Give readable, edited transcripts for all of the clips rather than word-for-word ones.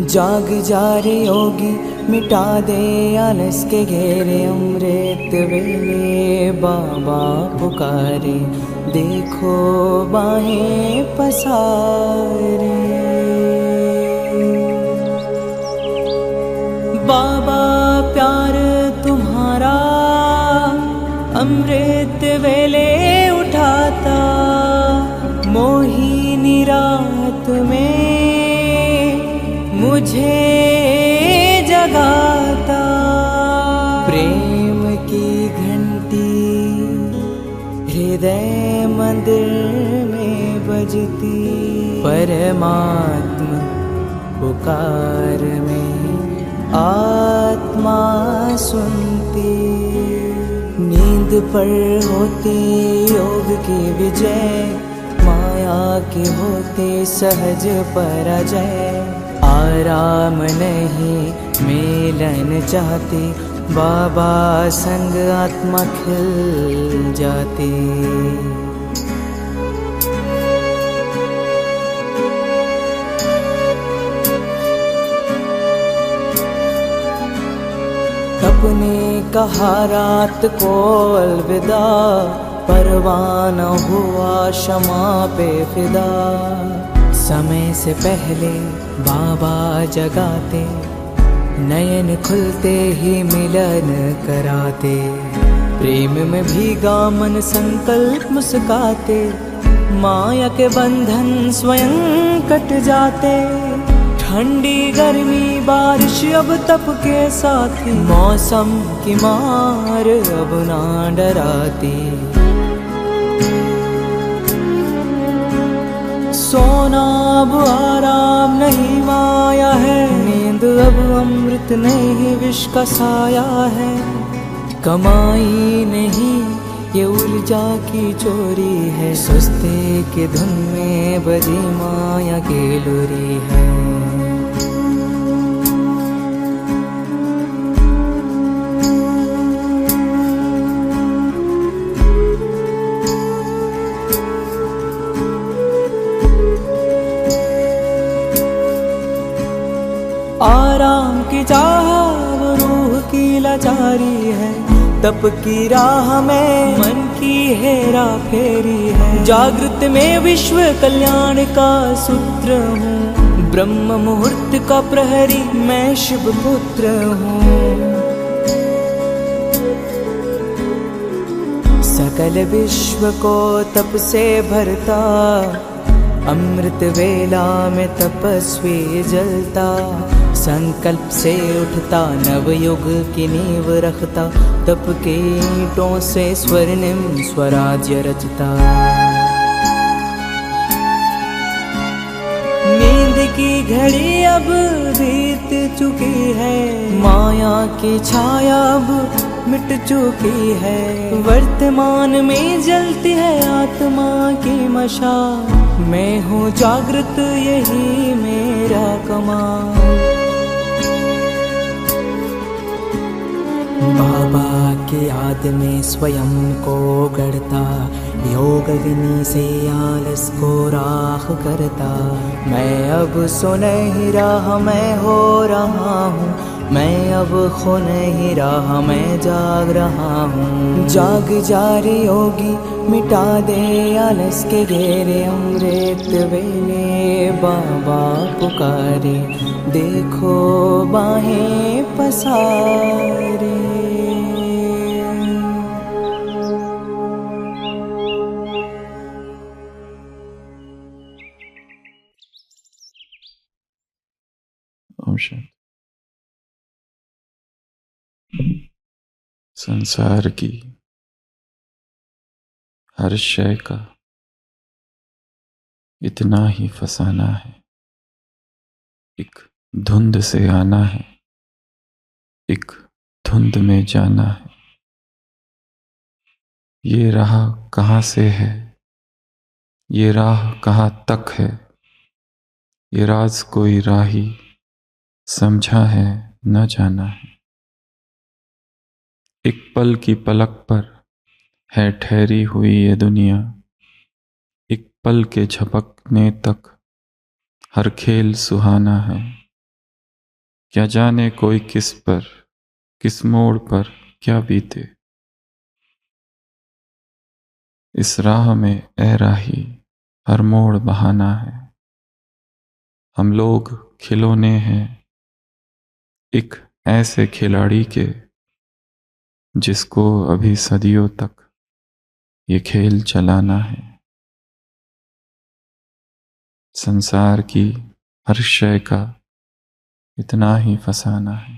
जाग जा रे योगी, मिटा दे आलस के घेरे। अमृत वेले बाबा पुकारे, देखो बाहें पसारे। बाबा प्यार तुम्हारा अमृत वेले उठाता, मोहिनी रात में मुझे जगाता। प्रेम की घंटी हृदय मंदिर में बजती, परमात्मा पुकार में आत्मा सुनती। नींद पर होती योग की विजय, माया के होते सहज पराजय। आराम नहीं मिलन चाहती, बाबा संग आत्मा खिल जाती। अपने कहा रात को अलविदा, परवाना हुआ क्षमा पे फिदा। समय से पहले बाबा जगाते, नयन खुलते ही मिलन कराते। प्रेम में भीगा मन संकल्प मुस्काते, माया के बंधन स्वयं कट जाते। ठंडी गर्मी बारिश अब तप के साथी, मौसम की मार अब ना डराती। सोना अब आराम नहीं माया है, नींद अब अमृत नहीं विष का साया है। कमाई नहीं ये ऊर्जा की चोरी है, सुस्ते की धुन में बजी माया की लोरी है। आराम की चाह वो रूह की लाचारी है, तप की राह में मन की हेरा फेरी है। जागृत में विश्व कल्याण का सूत्र हूँ, ब्रह्म मुहूर्त का प्रहरी मैं शिव पुत्र हूँ। सकल विश्व को तप से भरता, अमृत वेला में तपस्वी जलता। संकल्प से उठता नवयुग की नींव रखता, तप के ईंटों से स्वर्णिम स्वराज्य रचता। नींद की घड़ी अब बीत चुकी है, माया की छाया अब मिट चुकी है। वर्तमान में जलती है आत्मा की मशाल, मैं हूँ जागृत यही मेरा कमाल। बाबा की याद में स्वयं को गढ़ता, योग अग्नि से आलस को राख करता। मैं अब सुनहि राह मैं हो रहा हूँ, मैं अब खो नहीं रहा मैं जाग रहा हूँ। जाग जा रे योगी, मिटा दे आलस के घेरे। अमृत वेले बाबा पुकारे, देखो बाहें पसारे। ओम शांति। संसार की हर शय का इतना ही फसाना है, एक धुंध से आना है, एक धुंध में जाना है। ये राह कहाँ से है, ये राह कहाँ तक है, ये राज कोई राही समझा है न जाना है। एक पल की पलक पर है ठहरी हुई ये दुनिया, एक पल के झपकने तक हर खेल सुहाना है। क्या जाने कोई किस पर, किस मोड़ पर क्या बीते। इस राह में ए राही हर मोड़ बहाना है। हम लोग खिलौने हैं एक ऐसे खिलाड़ी के, जिसको अभी सदियों तक ये खेल चलाना है। संसार की हर शय का इतना ही फसाना है।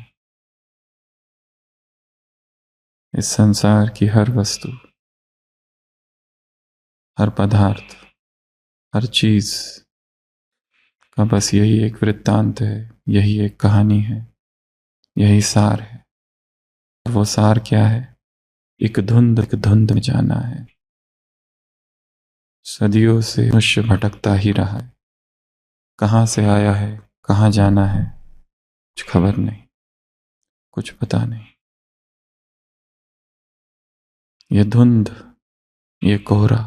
इस संसार की हर वस्तु, हर पदार्थ, हर चीज का बस यही एक वृत्तांत है, यही एक कहानी है, यही सार है। वो सार क्या है? एक धुंध में जाना है। सदियों से मनुष्य भटकता ही रहा है। कहाँ से आया है, कहाँ जाना है, कुछ खबर नहीं, कुछ पता नहीं। ये धुंध, ये कोहरा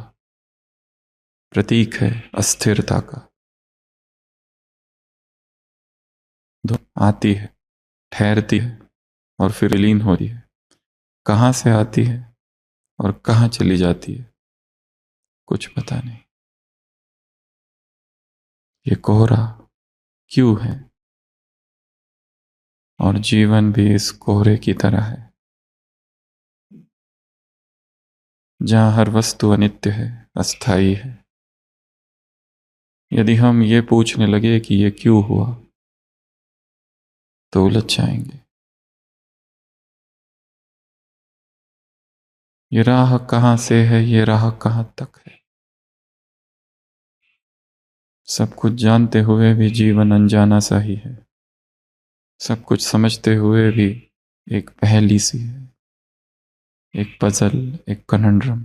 प्रतीक है अस्थिरता का। धुंध आती है, ठहरती है और फिर विलीन होती है। कहाँ से आती है और कहाँ चली जाती है, कुछ पता नहीं। ये कोहरा क्यों है? और जीवन भी इस कोहरे की तरह है, जहां हर वस्तु अनित्य है, अस्थायी है। यदि हम ये पूछने लगे कि ये क्यों हुआ, तो उलझ जाएंगे। ये राह कहां से है, ये राह कहां तक है। सब कुछ जानते हुए भी जीवन अनजाना सा ही है। सब कुछ समझते हुए भी एक पहेली सी है, एक पजल, एक कनंड्रम।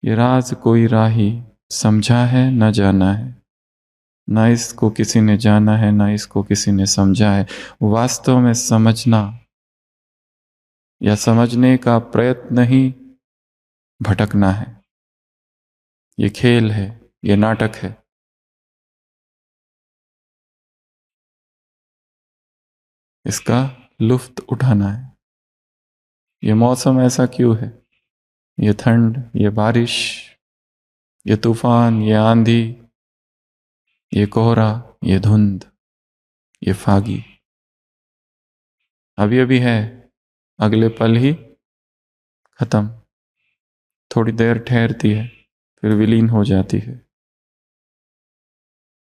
ये राज कोई राही समझा है न जाना है, ना इसको किसी ने जाना है, ना इसको किसी ने समझा है। वास्तव में समझना या समझने का प्रयत्न ही भटकना है। ये खेल है, ये नाटक है। इसका लुफ्त उठाना है। ये मौसम ऐसा क्यों है? ये ठंड, ये बारिश, ये तूफान, ये आंधी, ये कोहरा, ये धुंध, ये फागी अभी अभी है, अगले पल ही खत्म। थोड़ी देर ठहरती है, फिर विलीन हो जाती है।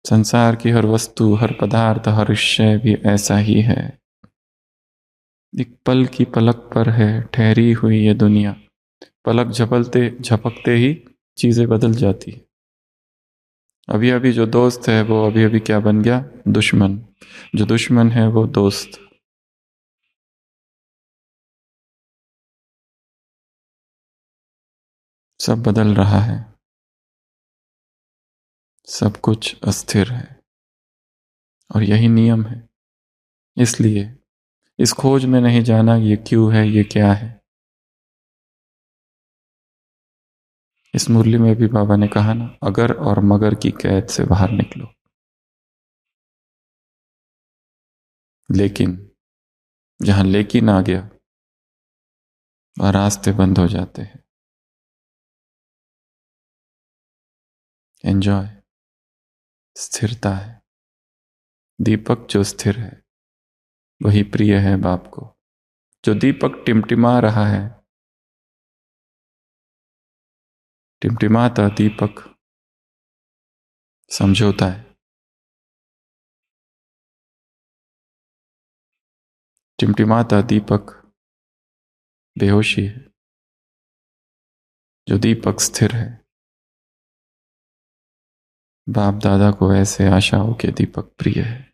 संसार की हर वस्तु, हर पदार्थ, हर शय भी ऐसा ही है। एक पल की पलक पर है ठहरी हुई ये दुनिया। पलक झपलते झपकते ही चीजें बदल जाती है। अभी अभी जो दोस्त है वो अभी अभी क्या बन गया? दुश्मन। जो दुश्मन है वो दोस्त। सब बदल रहा है, सब कुछ अस्थिर है, और यही नियम है। इसलिए इस खोज में नहीं जाना ये क्यों है, ये क्या है। इस मुरली में भी बाबा ने कहा ना, अगर और मगर की कैद से बाहर निकलो। लेकिन जहां लेकिन आ गया, वह रास्ते बंद हो जाते हैं। एंजॉय स्थिरता है। दीपक जो स्थिर है वही प्रिय है बाप को। जो दीपक टिमटिमा रहा है, टिमटिमाता दीपक समझौता है। टिमटिमाता दीपक बेहोशी है। जो दीपक स्थिर है, बाप दादा को ऐसे आशाओं के दीपक प्रिय है।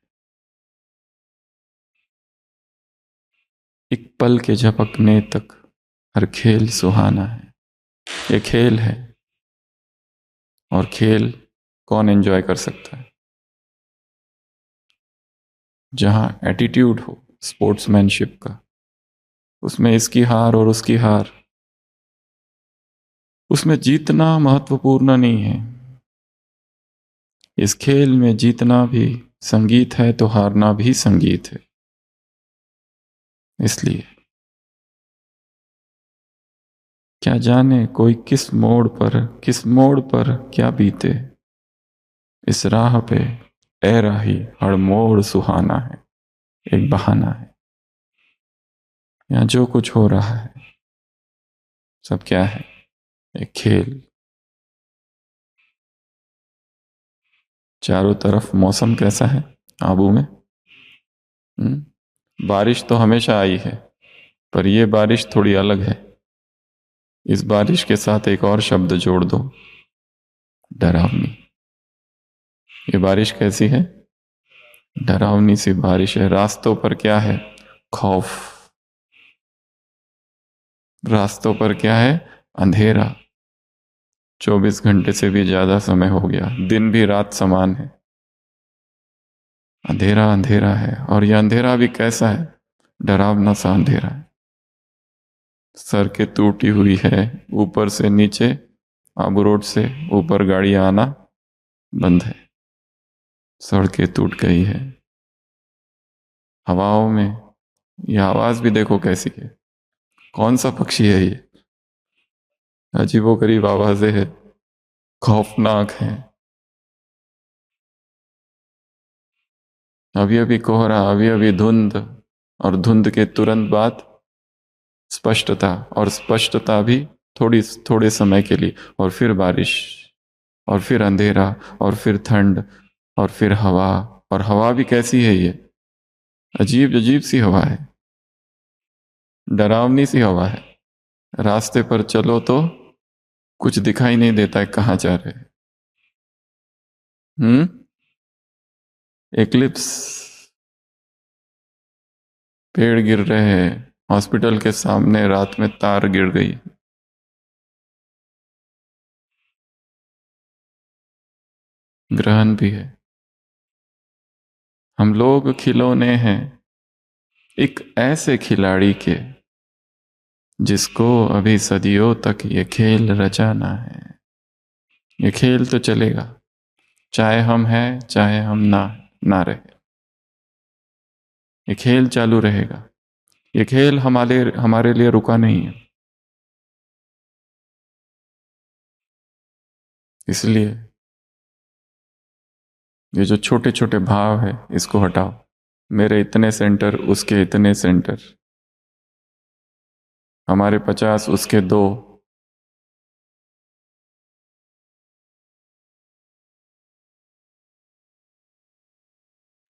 एक पल के झपकने तक हर खेल सुहाना है। ये खेल है, और खेल कौन एंजॉय कर सकता है? जहां एटीट्यूड हो स्पोर्ट्समैनशिप का, उसमें इसकी हार और उसकी हार, उसमें जीतना महत्वपूर्ण नहीं है। इस खेल में जीतना भी संगीत है तो हारना भी संगीत है। इसलिए क्या जाने कोई किस मोड़ पर क्या बीते, इस राह पे ए राही हर मोड़ सुहाना है। एक बहाना है। यहाँ जो कुछ हो रहा है सब क्या है, एक खेल। चारों तरफ मौसम कैसा है आबू में? बारिश तो हमेशा आई है, पर यह बारिश थोड़ी अलग है। इस बारिश के साथ एक और शब्द जोड़ दो, डरावनी। ये बारिश कैसी है? डरावनी सी बारिश है। रास्तों पर क्या है? खौफ। रास्तों पर क्या है? अंधेरा। 24 घंटे से भी ज्यादा समय हो गया, दिन भी रात समान है। अंधेरा अंधेरा है, और यह अंधेरा भी कैसा है? डरावना सा अंधेरा है। सड़कें टूटी हुई है ऊपर से नीचे। आबू रोड से ऊपर गाड़ियां आना बंद है। सड़कें टूट गई है। हवाओं में यह आवाज भी देखो कैसी है। कौन सा पक्षी है ये? अजीबोगरीब आवाजें है, खौफनाक है। अभी अभी कोहरा, अभी अभी धुंध, और धुंध के तुरंत बाद स्पष्टता, और स्पष्टता भी थोड़े समय के लिए, और फिर बारिश, और फिर अंधेरा, और फिर ठंड, और फिर हवा। और हवा भी कैसी है ये? अजीब अजीब सी हवा है, डरावनी सी हवा है। रास्ते पर चलो तो कुछ दिखाई नहीं देता है कहाँ जा रहे हैं। एक्लिप्स। पेड़ गिर रहे हैं, हॉस्पिटल के सामने रात में तार गिर गई। ग्रहण भी है। हम लोग खिलौने हैं एक ऐसे खिलाड़ी के, जिसको अभी सदियों तक ये खेल रचाना है। ये खेल तो चलेगा, चाहे हम हैं चाहे हम ना रहे। ये खेल चालू रहेगा। ये खेल हमारे लिए रुका नहीं है। इसलिए ये जो छोटे छोटे भाव है इसको हटाओ। मेरे इतने सेंटर, उसके इतने सेंटर, हमारे 50, उसके 2।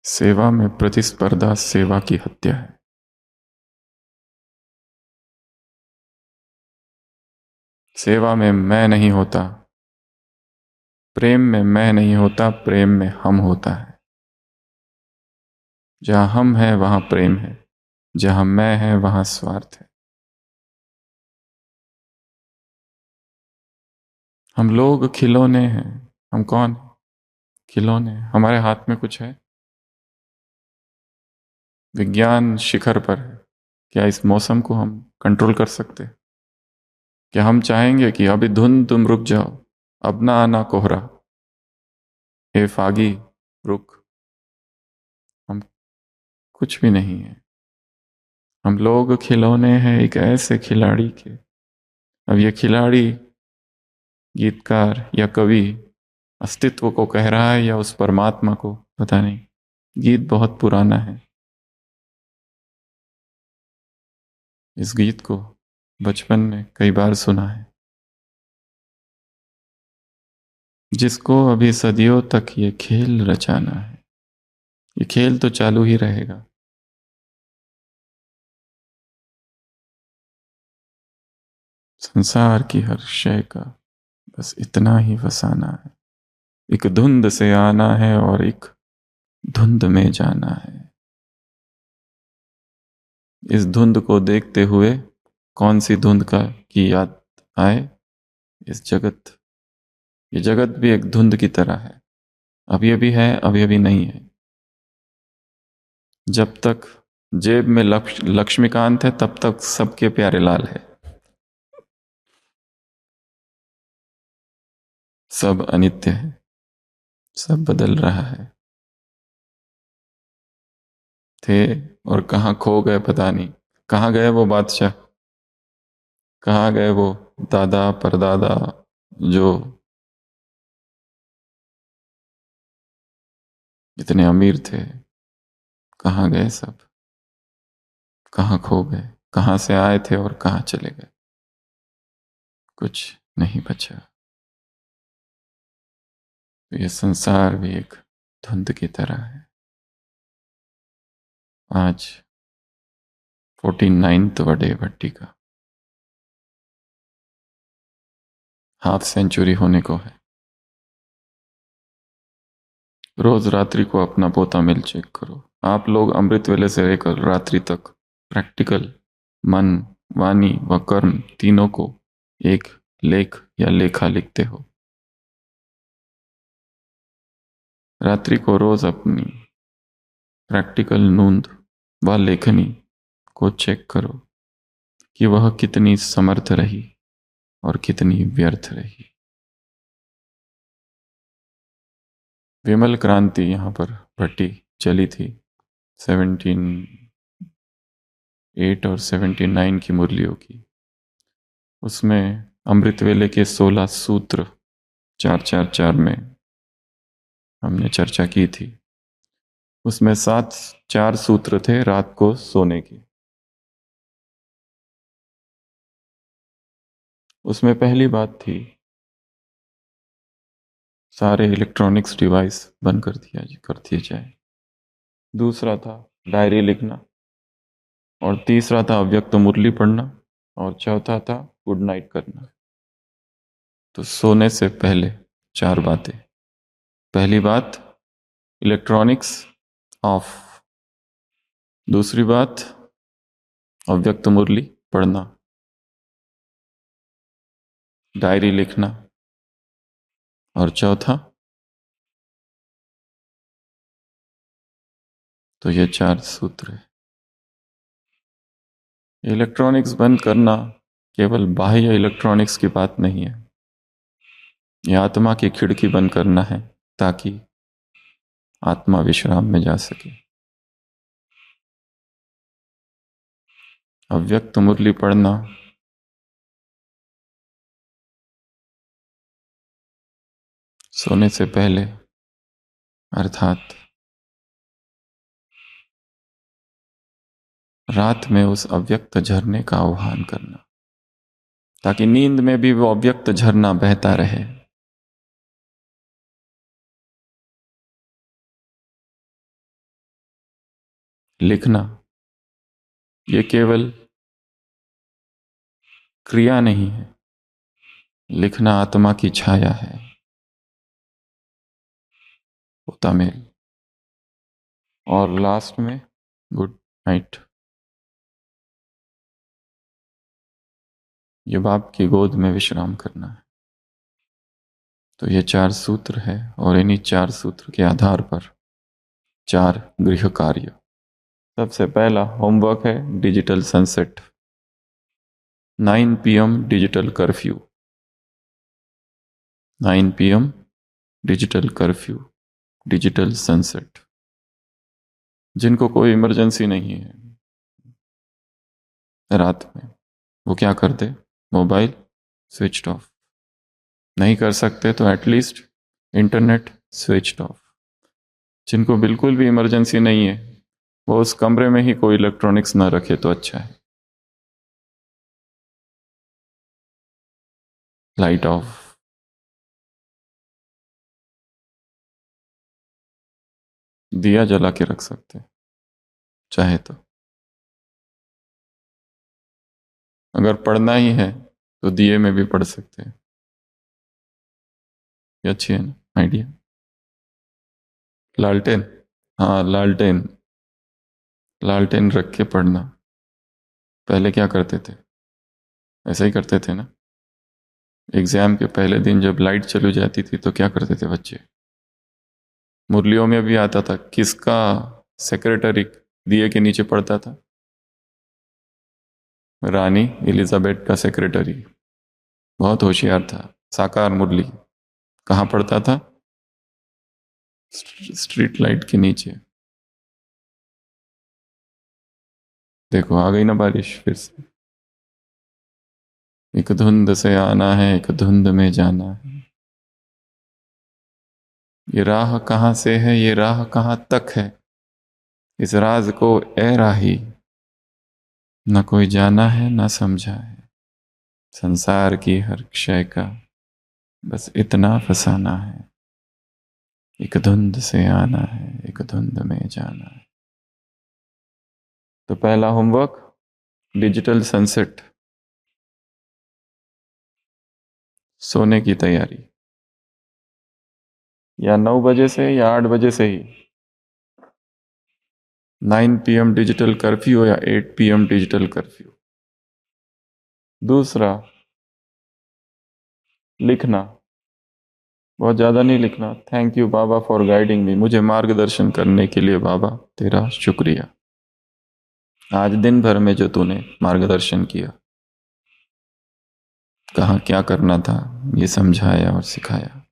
सेवा में प्रतिस्पर्धा सेवा की हत्या है। सेवा में मैं नहीं होता, प्रेम में मैं नहीं होता, प्रेम में हम होता है। जहां हम हैं वहां प्रेम है, जहां मैं है वहां स्वार्थ है। हम लोग खिलौने हैं। हम कौन हैं? खिलौने। हमारे हाथ में कुछ है? विज्ञान शिखर पर है। क्या इस मौसम को हम कंट्रोल कर सकते? क्या हम चाहेंगे कि अभी धुंध, तुम रुक जाओ, अब ना आना कोहरा, हे फागी रुक? हम कुछ भी नहीं है। हम लोग खिलौने हैं एक ऐसे खिलाड़ी के। अब ये खिलाड़ी गीतकार या कवि अस्तित्व को कह रहा है या उस परमात्मा को, पता नहीं। गीत बहुत पुराना है। इस गीत को बचपन में कई बार सुना है। जिसको अभी सदियों तक ये खेल रचाना है। ये खेल तो चालू ही रहेगा। संसार की हर शय का बस इतना ही फसाना है। एक धुंध से आना है और एक धुंध में जाना है। इस धुंध को देखते हुए कौन सी धुंध का की याद आए? इस जगत, ये जगत भी एक धुंध की तरह है। अभी अभी है, अभी अभी नहीं है। जब तक जेब में लक्ष्मीकांत है तब तक सबके प्यारे लाल है। सब अनित्य है, सब बदल रहा है। थे और कहाँ खो गए पता नहीं। कहाँ गए वो बादशाह, कहाँ गए वो दादा परदादा जो इतने अमीर थे, कहाँ गए सब, कहाँ खो गए, कहाँ से आए थे और कहाँ चले गए, कुछ नहीं बचा। तो ये संसार भी एक धुंध की तरह है। आज 49th डे भट्टी का, हाफ सेंचुरी होने को है। रोज रात्रि को अपना पोता मिल चेक करो। आप लोग अमृत वेले से लेकर रात्रि तक प्रैक्टिकल मन, वाणी व कर्म तीनों को एक लेख या लेखा लिखते हो। रात्रि को रोज अपनी प्रैक्टिकल नूंद व लेखनी को चेक करो कि वह कितनी समर्थ रही और कितनी व्यर्थ रही। विमल क्रांति यहाँ पर भट्टी चली थी 1708 और 79 की मुरलियों की। उसमें अमृत वेले के 16 सूत्र 444 में हमने चर्चा की थी। उसमें 4 सूत्र थे रात को सोने के। उसमें पहली बात थी सारे इलेक्ट्रॉनिक्स डिवाइस बंद कर दिए जाए। दूसरा था डायरी लिखना, और तीसरा था अव्यक्त मुरली पढ़ना, और चौथा था गुड नाइट करना। तो सोने से पहले 4 बातें। पहली बात इलेक्ट्रॉनिक्स ऑफ, दूसरी बात अव्यक्त मुरली पढ़ना, डायरी लिखना, और चौथा, तो ये 4 सूत्र है। इलेक्ट्रॉनिक्स बंद करना केवल बाह्य इलेक्ट्रॉनिक्स की बात नहीं है, यह आत्मा की खिड़की बंद करना है ताकि आत्मा विश्राम में जा सके। अव्यक्त मुरली पढ़ना सोने से पहले, अर्थात रात में उस अव्यक्त झरने का आह्वान करना, ताकि नींद में भी वो अव्यक्त झरना बहता रहे। लिखना ये केवल क्रिया नहीं है, लिखना आत्मा की छाया है। तामिल। और लास्ट में गुड नाइट, ये बाप की गोद में विश्राम करना है। तो ये 4 सूत्र है, और इन्हीं 4 सूत्र के आधार पर 4 गृह कार्य। सबसे पहला होमवर्क है digital sunset, 9 PM digital curfew, 9 PM digital curfew, digital sunset. जिनको कोई इमरजेंसी नहीं है रात में, वो क्या करते, मोबाइल स्विच ऑफ। नहीं कर सकते तो एटलीस्ट इंटरनेट स्विच ऑफ। जिनको बिल्कुल भी इमरजेंसी नहीं है वो उस कमरे में ही कोई इलेक्ट्रॉनिक्स ना रखे तो अच्छा है। Light of. दिया जला के रख सकते चाहे तो। अगर पढ़ना ही है तो दिए में भी पढ़ सकते हैं। ये अच्छी है ना आइडिया। लालटेन, हाँ लालटेन, लालटेन रख के पढ़ना। पहले क्या करते थे, ऐसा ही करते थे ना। एग्जाम के पहले दिन जब लाइट चली जाती थी तो क्या करते थे बच्चे, मुरलियों में भी आता था किसका सेक्रेटरी दिए के नीचे पढ़ता था, रानी एलिजाबेथ का सेक्रेटरी। बहुत होशियार था। साकार मुरली कहाँ पढ़ता था, स्ट्रीट लाइट के नीचे। देखो आ गई ना बारिश फिर से। एक धुंध से आना है, एक धुंध में जाना है। ये राह कहाँ से है, ये राह कहाँ तक है, इस राज को ए राही न कोई जाना है न समझा है। संसार की हर क्षय का बस इतना फसाना है, एक धुंध से आना है, एक धुंध में जाना है। तो पहला होमवर्क, डिजिटल सनसेट, सोने की तैयारी, या 9 बजे से या 8 बजे से ही। 9 PM डिजिटल कर्फ्यू या 8 PM डिजिटल कर्फ्यू। दूसरा, लिखना, बहुत ज़्यादा नहीं लिखना। Thank you Baba for guiding मी, मुझे मार्गदर्शन करने के लिए बाबा तेरा शुक्रिया। आज दिन भर में जो तूने मार्गदर्शन किया, कहाँ क्या करना था, ये समझाया और सिखाया,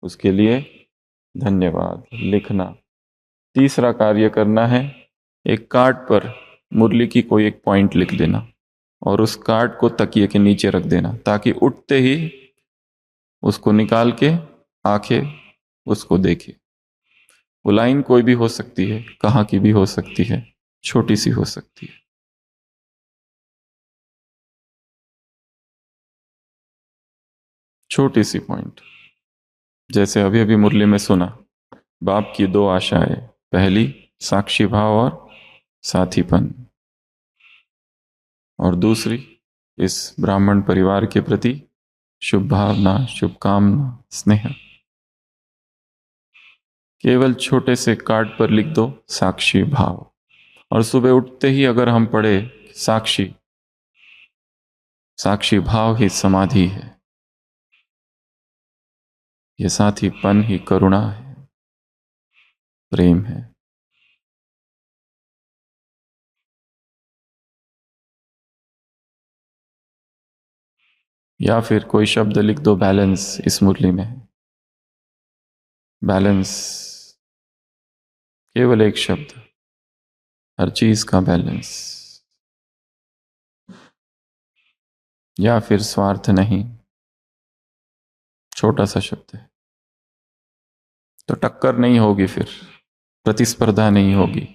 उसके लिए धन्यवाद। लिखना। तीसरा कार्य करना है, एक कार्ड पर मुरली की कोई एक पॉइंट लिख देना और उस कार्ड को तकिए के नीचे रख देना, ताकि उठते ही उसको निकाल के आंखें उसको देखे। वो लाइन कोई भी हो सकती है, कहाँ की भी हो सकती है, छोटी सी हो सकती है। छोटी सी पॉइंट, जैसे अभी अभी मुरली में सुना, बाप की 2 आशाएं, पहली साक्षी भाव और साथीपन, और दूसरी इस ब्राह्मण परिवार के प्रति शुभ भावना, शुभकामना, स्नेह। केवल छोटे से कार्ड पर लिख दो साक्षी भाव, और सुबह उठते ही अगर हम पढ़े साक्षी, साक्षी भाव ही समाधि है, ये साथीपन ही करुणा है, प्रेम है। या फिर कोई शब्द लिख दो बैलेंस, इस मुरली में है बैलेंस, केवल एक शब्द, हर चीज का बैलेंस। या फिर स्वार्थ नहीं, छोटा सा शब्द है, तो टक्कर नहीं होगी, फिर प्रतिस्पर्धा नहीं होगी।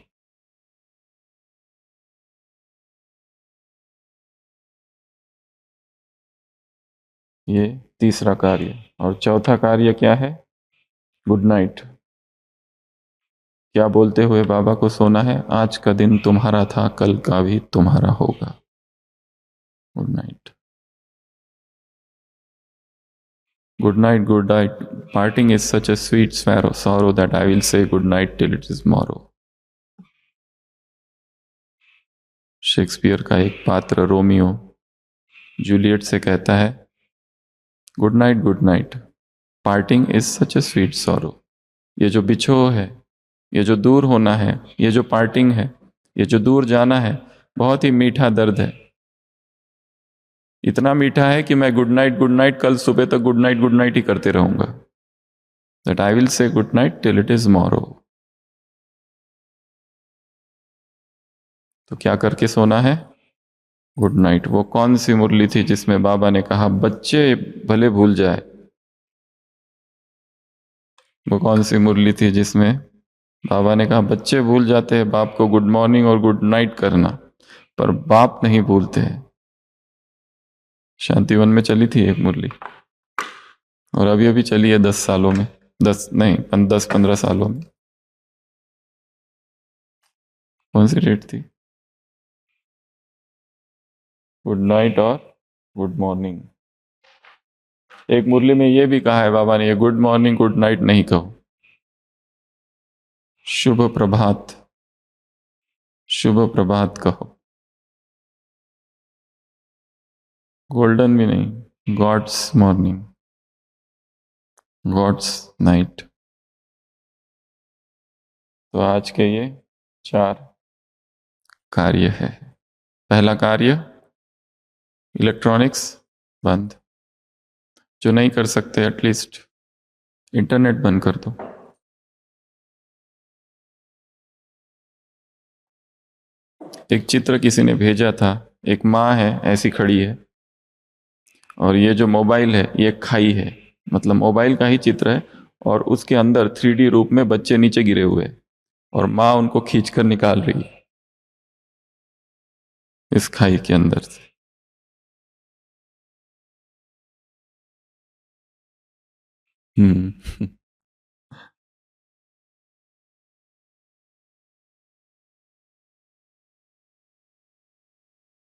ये तीसरा कार्य। और चौथा कार्य क्या है? Good night. क्या बोलते हुए बाबा को सोना है? आज का दिन तुम्हारा था, कल का भी तुम्हारा होगा। Good night, good night, good night. Parting is such a sweet sorrow that I will say good night till it is tomorrow। Shakespeare का एक पात्र रोमियो जूलियट से कहता है, good night, good night, parting is such a sweet sorrow। ये जो बिछो है, ये जो दूर होना है, ये जो पार्टिंग है, ये जो दूर जाना है, बहुत ही मीठा दर्द है। इतना मीठा है कि मैं गुड नाइट कल सुबह तक गुड नाइट ही करते रहूंगा। That I will say good night till it is Morrow. तो क्या करके सोना है? Good night. वो कौन सी मुरली थी जिसमें बाबा ने कहा बच्चे भले भूल जाए? वो कौन सी मुरली थी जिसमें बाबा ने कहा बच्चे भूल जाते हैं बाप को गुड मॉर्निंग और गुड नाइट करना, पर बाप नहीं भूलते हैं? शांतिवन में चली थी एक मुरली, और अभी अभी चली है 10 सालों में, 10 नहीं 10-15 सालों में। कौन सी डेट थी? गुड नाइट और गुड मॉर्निंग। एक मुरली में यह भी कहा है बाबा ने, ये गुड मॉर्निंग गुड नाइट नहीं कहो, शुभ प्रभात, शुभ प्रभात कहो। गोल्डन भी नहीं, गॉड्स मॉर्निंग, गॉड्स नाइट। तो आज के ये 4 कार्य है। पहला कार्य, इलेक्ट्रॉनिक्स बंद। जो नहीं कर सकते एटलीस्ट इंटरनेट बंद कर दो। एक चित्र किसी ने भेजा था, एक माँ है ऐसी खड़ी है और ये जो मोबाइल है ये खाई है, मतलब मोबाइल का ही चित्र है और उसके अंदर 3D रूप में बच्चे नीचे गिरे हुए हैं और माँ उनको खींचकर निकाल रही है इस खाई के अंदर से। हम्म।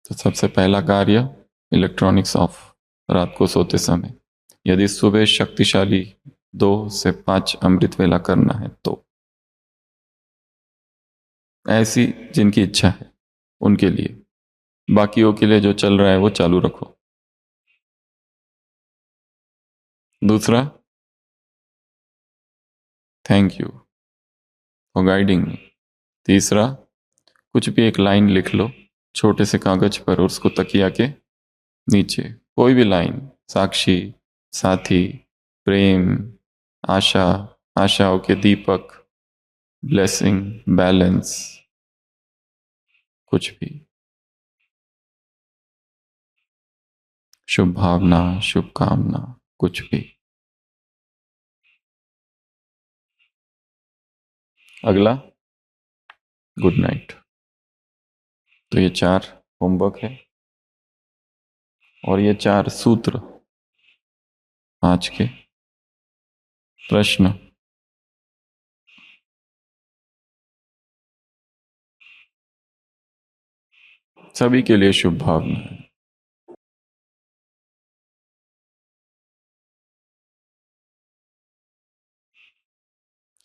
तो सबसे पहला कार्य, इलेक्ट्रॉनिक्स ऑफ, रात को सोते समय। यदि सुबह शक्तिशाली 2 से 5 अमृत वेला करना है तो ऐसी जिनकी इच्छा है उनके लिए, बाकियों के लिए जो चल रहा है वो चालू रखो। दूसरा, थैंक यू फॉर गाइडिंग मी। तीसरा, कुछ भी एक लाइन लिख लो छोटे से कागज पर और उसको तकिया के नीचे, कोई भी लाइन, साक्षी, साथी, प्रेम, आशा, आशाओं के दीपक, ब्लेसिंग, बैलेंस, कुछ भी, शुभ भावना, शुभकामना, कुछ भी। अगला, गुड नाइट। तो ये 4 होमवर्क है और ये 4 सूत्र, 5 के प्रश्न। सभी के लिए शुभ भावना है।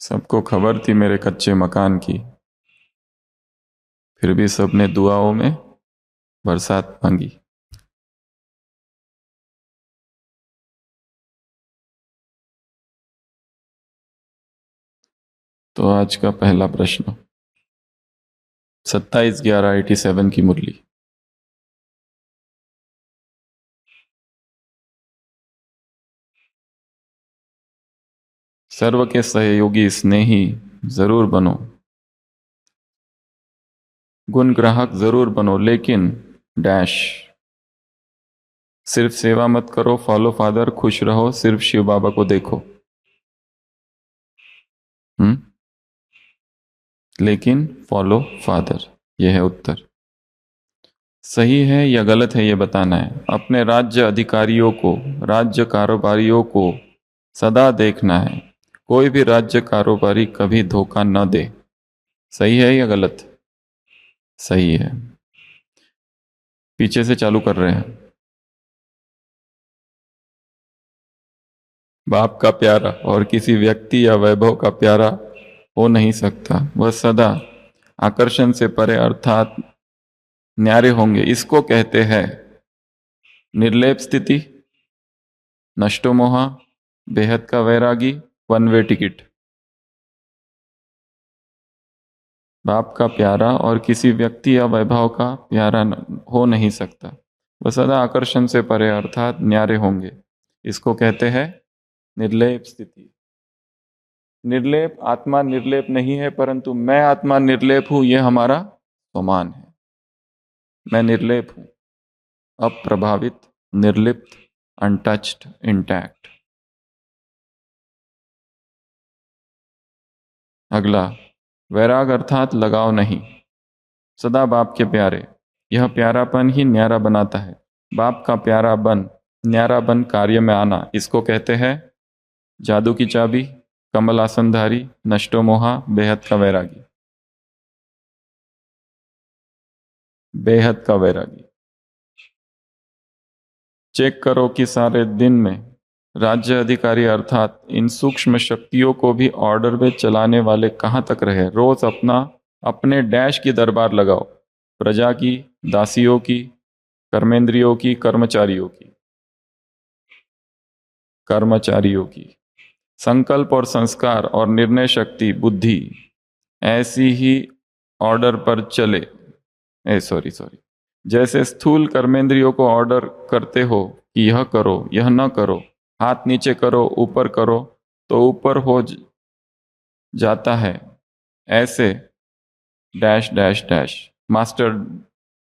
सबको खबर थी मेरे कच्चे मकान की, फिर भी सबने दुआओं में बरसात मांगी। तो आज का पहला प्रश्न, 27/11/87 की मुरली। सर्व के सहयोगी स्नेही जरूर बनो, गुण ग्राहक जरूर बनो, लेकिन डैश, सिर्फ सेवा मत करो, फॉलो फादर, खुश रहो, सिर्फ शिव बाबा को देखो। लेकिन फॉलो फादर, यह है उत्तर। सही है या गलत है ये बताना है। अपने राज्य अधिकारियों को, राज्य कारोबारियों को सदा देखना है, कोई भी राज्य कारोबारी कभी धोखा न दे। सही है या गलत? सही है। पीछे से चालू कर रहे हैं। बाप का प्यारा और किसी व्यक्ति या वैभव का प्यारा हो नहीं सकता, वह सदा आकर्षण से परे अर्थात न्यारे होंगे। इसको कहते हैं निर्लेप स्थिति, नष्टो मोहा, बेहद का वैरागी, वन वे टिकट। बाप का प्यारा और किसी व्यक्ति या वैभव का प्यारा हो नहीं सकता, वह सदा आकर्षण से परे अर्थात न्यारे होंगे। इसको कहते हैं निर्लेप स्थिति। निर्लेप, आत्मा निर्लेप नहीं है, परंतु मैं आत्मा निर्लेप हूं, यह हमारा स्वमान है। मैं निर्लेप हूं, अप्रभावित, निर्लिप्त, अनटच्ड, इंटैक्ट। अगला, वैराग अर्थात लगाव नहीं, सदा बाप के प्यारे। यह प्यारापन ही न्यारा बनाता है। बाप का प्यारा बन, न्यारा बन कार्य में आना, इसको कहते हैं जादू की चाबी, कमल आसनधारी, नष्टो मोहा, बेहद का वैरागी। बेहद का वैरागी। चेक करो कि सारे दिन में राज्य अधिकारी अर्थात इन सूक्ष्म शक्तियों को भी ऑर्डर में चलाने वाले कहाँ तक रहे। रोज अपने डैश की दरबार लगाओ, प्रजा की, दासियों की, कर्मेंद्रियों की, कर्मचारियों की। संकल्प और संस्कार और निर्णय शक्ति, बुद्धि ऐसी ही ऑर्डर पर चले। सॉरी, जैसे स्थूल कर्मेंद्रियों को ऑर्डर करते हो कि यह करो, यह न करो, हाथ नीचे करो, ऊपर करो, तो ऊपर हो जाता है। ऐसे dash dash dash master,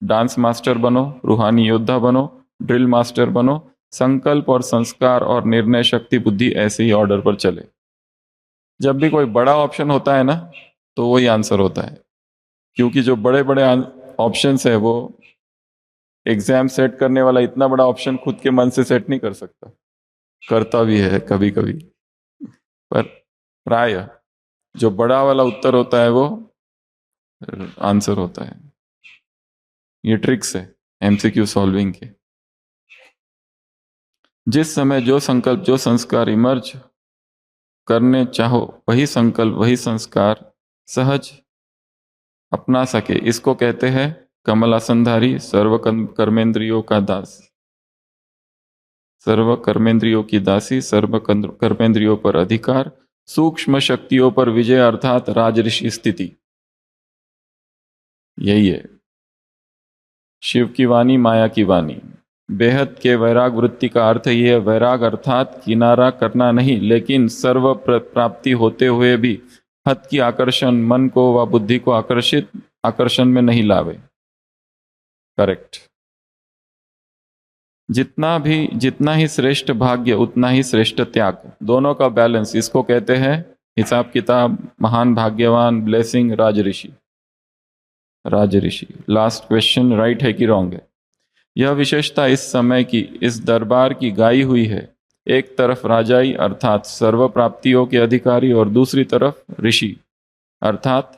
dance master बनो, रूहानी योद्धा बनो, ड्रिल मास्टर बनो, संकल्प और संस्कार और निर्णय शक्ति बुद्धि ऐसे ही ऑर्डर पर चले। जब भी कोई बड़ा ऑप्शन होता है ना, तो वही आंसर होता है, क्योंकि जो बड़े बड़े ऑप्शंस है वो एग्जाम सेट करने वाला इतना बड़ा ऑप्शन खुद के मन से सेट नहीं कर सकता। करता भी है कभी कभी, पर प्राय जो बड़ा वाला उत्तर होता है वो आंसर होता है। ये ट्रिक्स है एमसीक्यू सॉल्विंग के। जिस समय जो संकल्प जो संस्कार इमर्ज करने चाहो, वही संकल्प वही संस्कार सहज अपना सके, इसको कहते हैं कमलासनधारी, सर्व कर्मेंद्रियों का दास, सर्व कर्मेंद्रियों की दासी, सर्व कर्मेंद्रियों पर अधिकार, सूक्ष्म शक्तियों पर विजय, अर्थात राजऋषि स्थिति। यही है शिव की वाणी, माया की वाणी। बेहद के वैराग वृत्ति का अर्थ ही है वैराग अर्थात किनारा करना नहीं, लेकिन सर्व प्राप्ति होते हुए भी हद की आकर्षण मन को व बुद्धि को आकर्षण में नहीं लावे। करेक्ट। जितना ही श्रेष्ठ भाग्य उतना ही श्रेष्ठ त्याग, दोनों का बैलेंस, इसको कहते हैं हिसाब किताब, महान भाग्यवान, ब्लेसिंग, राजऋषि। लास्ट क्वेश्चन राइट है कि रॉन्ग है? यह विशेषता इस समय की, इस दरबार की गाई हुई है। एक तरफ राजाई अर्थात सर्व प्राप्तियों के अधिकारी और दूसरी तरफ ऋषि अर्थात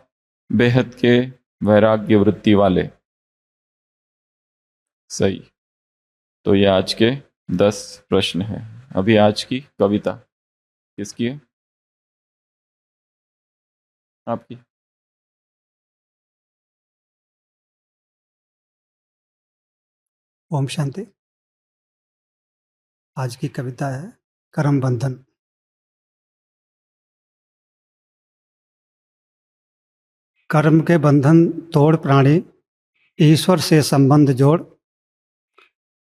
बेहद के वैराग्य वृत्ति वाले। सही। तो ये आज के 10 प्रश्न हैं। अभी आज की कविता किसकी है? आपकी। ओम शांति। आज की कविता है कर्म बंधन। कर्म के बंधन तोड़ प्राणी, ईश्वर से संबंध जोड़।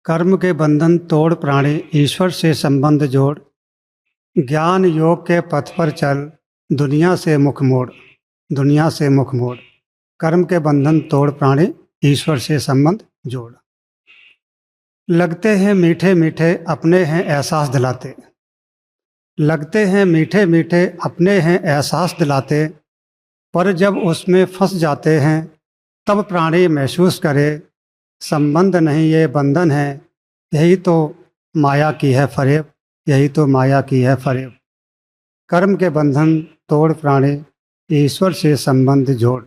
कर्म के बंधन तोड़ प्राणी, ईश्वर से संबंध जोड़। ज्ञान योग के पथ पर चल, दुनिया से मुख मोड़, दुनिया से मुख मोड़। कर्म के बंधन तोड़ प्राणी, ईश्वर से संबंध जोड़। लगते हैं मीठे मीठे अपने हैं एहसास दिलाते, लगते हैं मीठे मीठे अपने हैं एहसास दिलाते, पर जब उसमें फंस जाते हैं तब प्राणी महसूस करे संबंध नहीं ये बंधन है। यही तो माया की है फरेब, यही तो माया की है फरेब। कर्म के बंधन तोड़ प्राणी, ईश्वर से संबंध जोड़।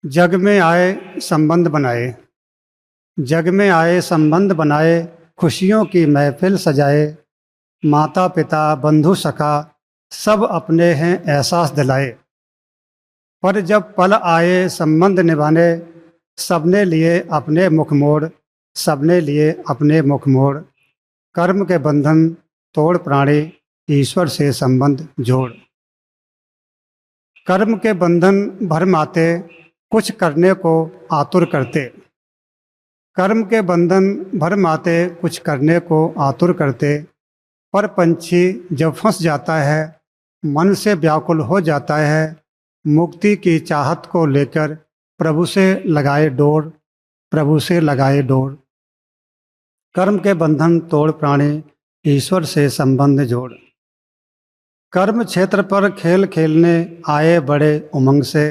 जग में आए संबंध बनाए, जग में आए संबंध बनाए, खुशियों की महफिल सजाए। माता पिता बंधु सखा सब अपने हैं एहसास दिलाए, पर जब पल आए संबंध निभाने, सबने लिए अपने मुख मोड़, सबने लिए अपने मुख मोड़। कर्म के बंधन तोड़ प्राणी, ईश्वर से संबंध जोड़। कर्म के बंधन भरमाते, कुछ करने को आतुर करते। कर्म के बंधन भरमाते, कुछ करने को आतुर करते, पर पंछी जब फंस जाता है मन से व्याकुल हो जाता है। मुक्ति की चाहत को लेकर प्रभु से लगाए डोर, प्रभु से लगाए डोर। कर्म के बंधन तोड़ प्राणी, ईश्वर से संबंध जोड़। कर्म क्षेत्र पर खेल खेलने आए बड़े उमंग से,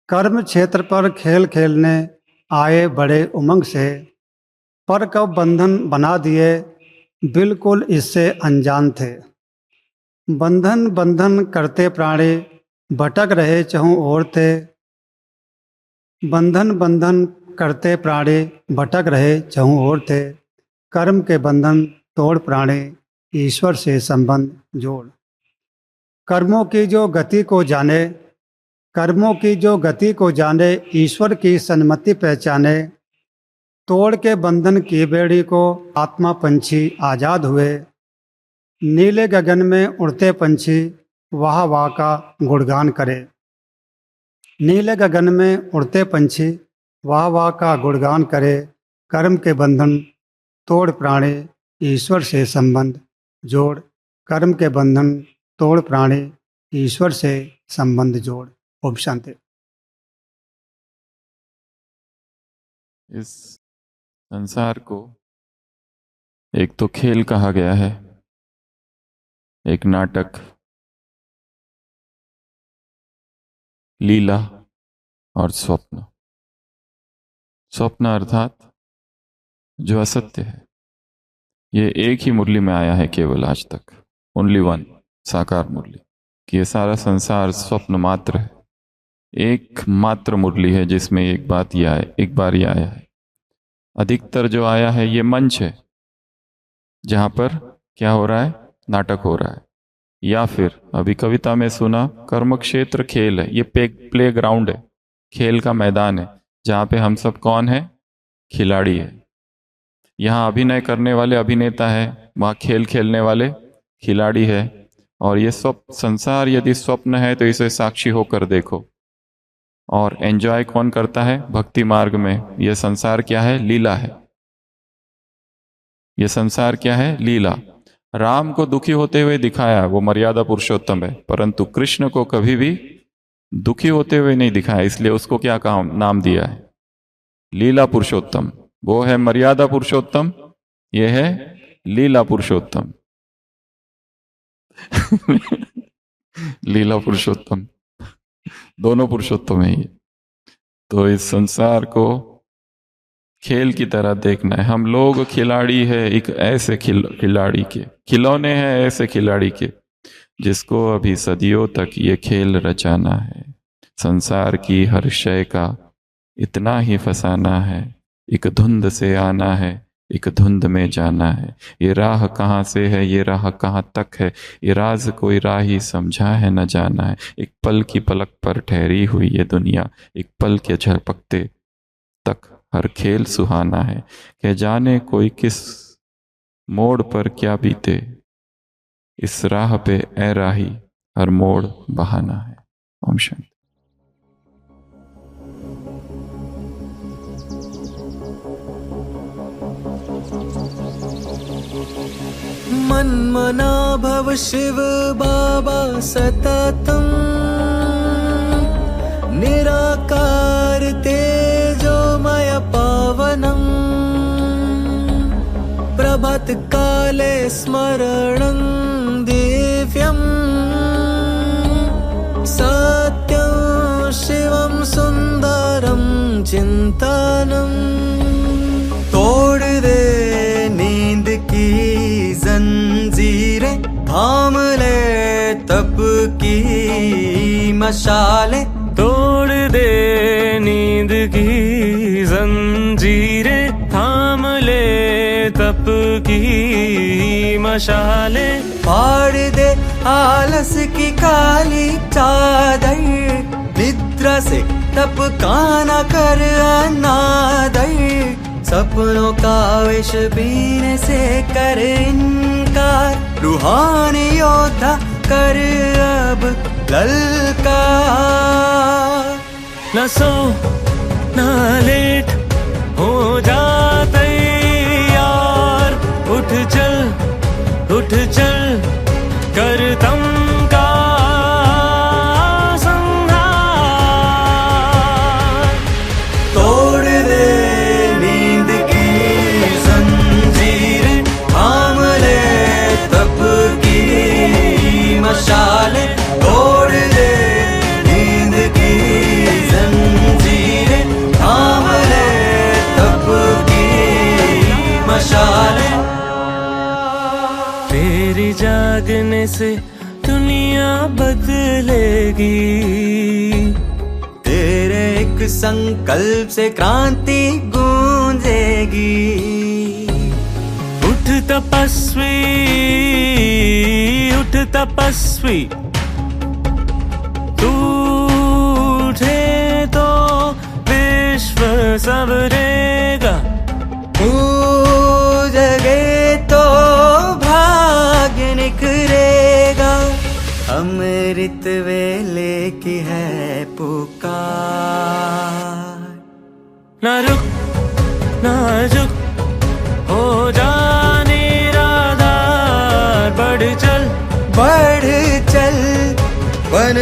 कर्म क्षेत्र पर खेल खेलने आए बड़े उमंग से, पर कब बंधन बना दिए बिल्कुल इससे अनजान थे। बंधन बंधन करते प्राणी, भटक रहे चहुं ओर थे। बंधन बंधन करते प्राणी, भटक रहे चहुं ओर थे। कर्म के बंधन तोड़ प्राणी, ईश्वर से संबंध जोड़। कर्मों की जो गति को जाने, कर्मों की जो गति को जाने, ईश्वर की सन्मति पहचाने। तोड़ के बंधन की बेड़ी को आत्मा पंछी आज़ाद हुए। नीले गगन में उड़ते पंछी वाह वाह का गुणगान करे। नीले गगन में उड़ते पंछी वाह वाह का गुणगान करे। कर्म के बंधन तोड़ प्राणी, ईश्वर से संबंध जोड़। कर्म के बंधन तोड़ प्राणी, ईश्वर से संबंध जोड़। ओम शांति। इस संसार को एक तो खेल कहा गया है, एक नाटक, लीला और स्वप्न। स्वप्न अर्थात जो असत्य है, ये एक ही मुरली में आया है केवल आज तक, ओनली वन, साकार मुरली, कि ये सारा संसार स्वप्न मात्र है। एक मात्र मुरली है जिसमें एक बार ही आया है। अधिकतर जो आया है ये मंच है, जहां पर क्या हो रहा है, नाटक हो रहा है। या फिर अभी कविता में सुना, कर्म क्षेत्र खेल है, ये प्ले ग्राउंड है, खेल का मैदान है, जहां पे हम सब कौन है, खिलाड़ी है। यहाँ अभिनय करने वाले अभिनेता है, वहाँ खेल खेलने वाले खिलाड़ी है। और ये संसार यदि स्वप्न है तो इसे साक्षी होकर देखो। और एंजॉय कौन करता है, भक्ति मार्ग में। यह संसार क्या है, लीला है। यह संसार क्या है, लीला। राम को दुखी होते हुए दिखाया, वो मर्यादा पुरुषोत्तम है, परंतु कृष्ण को कभी भी दुखी होते हुए नहीं दिखाया, इसलिए उसको क्या नाम दिया है, लीला पुरुषोत्तम। वो है मर्यादा पुरुषोत्तम, ये है लीला पुरुषोत्तम। लीला पुरुषोत्तम, दोनों पुरुषोत्तम है ये। तो इस संसार को खेल की तरह देखना है। हम लोग खिलाड़ी है एक ऐसे खिलाड़ी के, खिलौने हैं ऐसे खिलाड़ी के, जिसको अभी सदियों तक ये खेल रचाना है। संसार की हर शय का इतना ही फसाना है, एक धुंध से आना है, एक धुंध में जाना है। ये राह कहाँ से है, ये राह कहाँ तक है, ये राज कोई राही समझा है न जाना है। एक पल की पलक पर ठहरी हुई ये दुनिया, एक पल के झपकते तक हर खेल सुहाना है। क्या जाने कोई किस मोड़ पर क्या बीते, इस राह पे ए राही हर मोड़ बहाना है। ओम शांति। मन्मना भव शिव बाबा सततम्, निराकार तेजोमय पावनम्, प्रभात काले स्मरणं दिव्यम्, सत्यं शिवं सुंदरं चिंतनम्। तोड़ दे नींद की जंजीरें, थाम ले तप की मशाले। तोड़ दे नींद की जंजीरें, थाम ले तप की मशाले। फाड़ दे आलस की काली चादर, निद्रा से तप का न कर अनादर। सपनों का विष पीने से कर इनकार, रूहानी योद्धा कर अब ललकार। न सो न लेट, हो जा तैयार, उठ चल कर दम का संहार। तोड़ दे नींद की जंजीरें, थाम ले तप की मशाले। तोड़ दे नींद की जंजीरें, थाम ले तप की मशाले। तेरी जागने से दुनिया बदलेगी, तेरे एक संकल्प से क्रांति गूंजेगी। उठ तपस्वी, तू उठे तो विश्व संवरेगा। तू जगे तो भाग्य निखरेगा। अमृत वेले की है पुकार, ना रुक ना झुक, हो जा निराधार। बढ़ चल बन